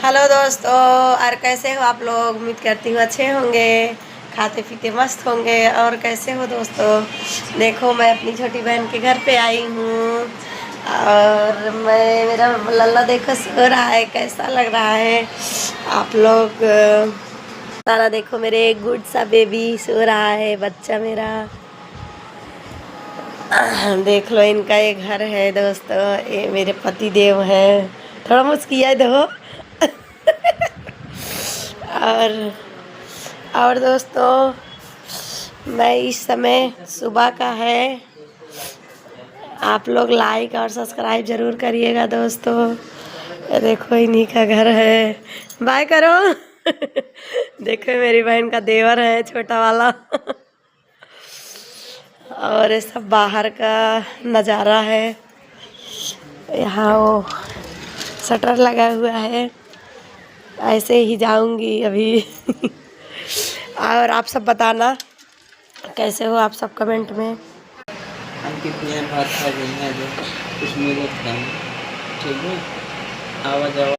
Hello दोस्तों, और कैसे हो आप लोग। उम्मीद करती हूँ अच्छे होंगे, खाते पीते मस्त होंगे। और कैसे हो दोस्तों। देखो मैं अपनी छोटी बहन के घर पे आई हूँ और मेरा लल्ला देखो सो रहा है, कैसा लग रहा है आप लोग। सारा देखो मेरे गुड सा बेबी सो रहा है, बच्चा मेरा। देख लो इनका ये घर है दोस्तों, ये मेरे पति देव हैं। थोड़ा मुस्किया दो। और दोस्तों मैं इस समय सुबह का है, आप लोग लाइक और सब्सक्राइब जरूर करिएगा दोस्तों। देखो इन्हीं का घर है, बाय करो। देखो मेरी बहन का देवर है छोटा वाला। और ये सब बाहर का नज़ारा है। यहाँ वो शटर लगा हुआ है, ऐसे ही जाऊंगी अभी। और आप सब बताना कैसे हो आप सब, कमेंट में। हम कितने भात खा गए हैं जो कुछ मिले थे, ठीक है। आवाज़